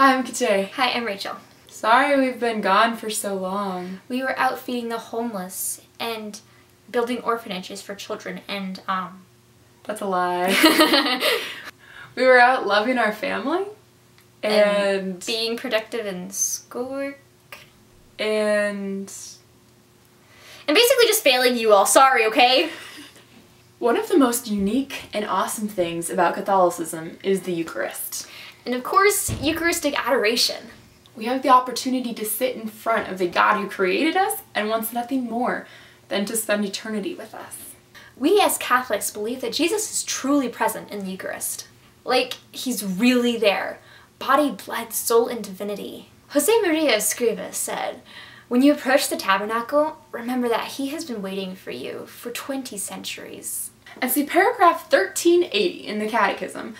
Hi, I'm Kateri. Hi, I'm Rachel. Sorry we've been gone for so long. We were out feeding the homeless and building orphanages for children and, That's a lie. We were out loving our family and being productive in schoolwork. And basically just failing you all. Sorry, okay? one of the most unique and awesome things about Catholicism is the Eucharist. And of course, Eucharistic adoration. We have the opportunity to sit in front of the God who created us and wants nothing more than to spend eternity with us. We as Catholics believe that Jesus is truly present in the Eucharist. Like, he's really there. Body, blood, soul, and divinity. Jose Maria Escriva said, "When you approach the tabernacle, remember that he has been waiting for you for 20 centuries. And see, paragraph 1380 in the Catechism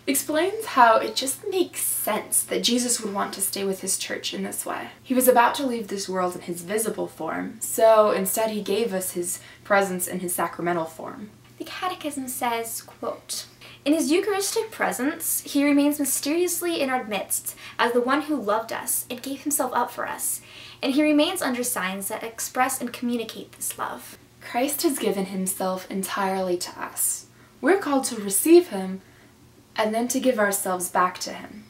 explains how it just makes sense that Jesus would want to stay with his church in this way. He was about to leave this world in his visible form, so instead he gave us his presence in his sacramental form. The Catechism says, quote, "In his Eucharistic presence, he remains mysteriously in our midst as the one who loved us and gave himself up for us, and he remains under signs that express and communicate this love." Christ has given himself entirely to us. We're called to receive him and then to give ourselves back to him.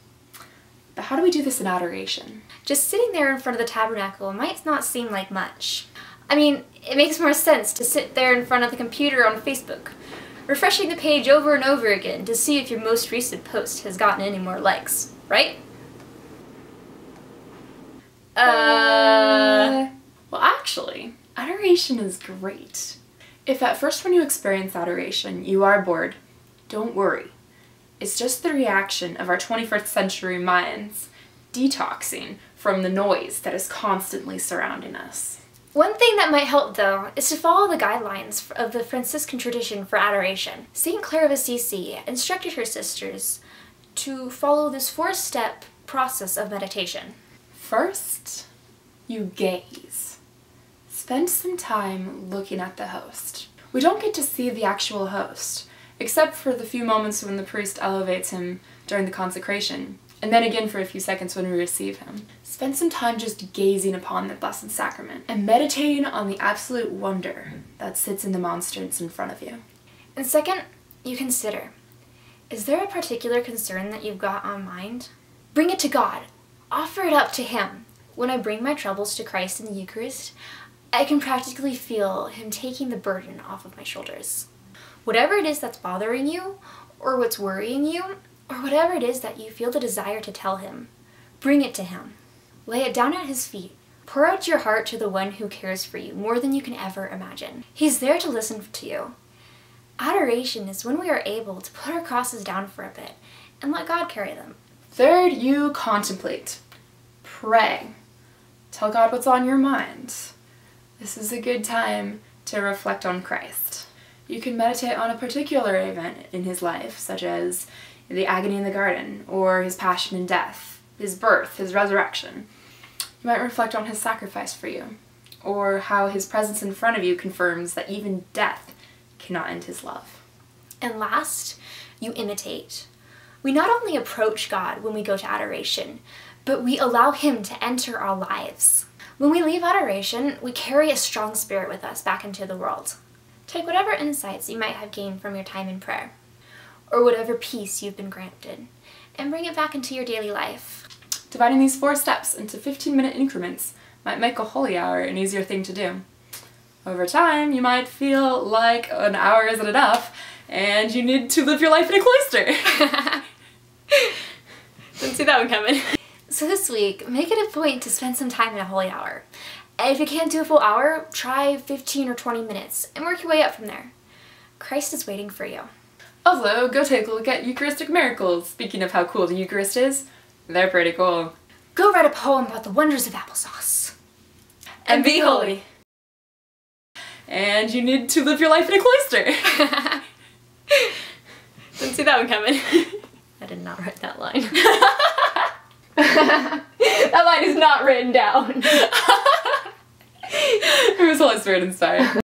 But how do we do this in adoration? Just sitting there in front of the tabernacle might not seem like much. I mean, it makes more sense to sit there in front of the computer on Facebook, refreshing the page over and over again to see if your most recent post has gotten any more likes, right? Well, actually, adoration is great. If at first when you experience adoration you are bored, don't worry. It's just the reaction of our 21st century minds detoxing from the noise that is constantly surrounding us. One thing that might help, though, is to follow the guidelines of the Franciscan tradition for adoration. St. Clare of Assisi instructed her sisters to follow this four-step process of meditation. First, you gaze. Spend some time looking at the host. We don't get to see the actual host, except for the few moments when the priest elevates him during the consecration, and then again for a few seconds when we receive him. Spend some time just gazing upon the Blessed Sacrament and meditating on the absolute wonder that sits in the monstrance in front of you. And second, you consider, is there a particular concern that you've got on mind? Bring it to God. Offer it up to him. When I bring my troubles to Christ in the Eucharist, I can practically feel him taking the burden off of my shoulders. Whatever it is that's bothering you, or what's worrying you, or whatever it is that you feel the desire to tell him, bring it to him. Lay it down at his feet. Pour out your heart to the one who cares for you more than you can ever imagine. He's there to listen to you. Adoration is when we are able to put our crosses down for a bit and let God carry them. Third, you contemplate. Pray. Tell God what's on your mind. This is a good time to reflect on Christ. You can meditate on a particular event in his life, such as the agony in the garden, or his passion and death, his birth, his resurrection. You might reflect on his sacrifice for you, or how his presence in front of you confirms that even death cannot end his love. And last, you imitate. We not only approach God when we go to adoration, but we allow him to enter our lives. When we leave adoration, we carry a strong spirit with us back into the world. Take whatever insights you might have gained from your time in prayer, or whatever peace you've been granted, and bring it back into your daily life. Dividing these 4 steps into 15-minute increments might make a holy hour an easier thing to do. Over time, you might feel like an hour isn't enough, and you need to live your life in a cloister. Didn't see that one coming. So this week, make it a point to spend some time in a holy hour. And if you can't do a full hour, try 15 or 20 minutes and work your way up from there. Christ is waiting for you. Also, go take a look at Eucharistic miracles. Speaking of how cool the Eucharist is, they're pretty cool. Go write a poem about the wonders of applesauce. And be holy. And you need to live your life in a cloister. Didn't see that one coming. I did not write that line. That line is not written down. It was Holy Spirit inspired.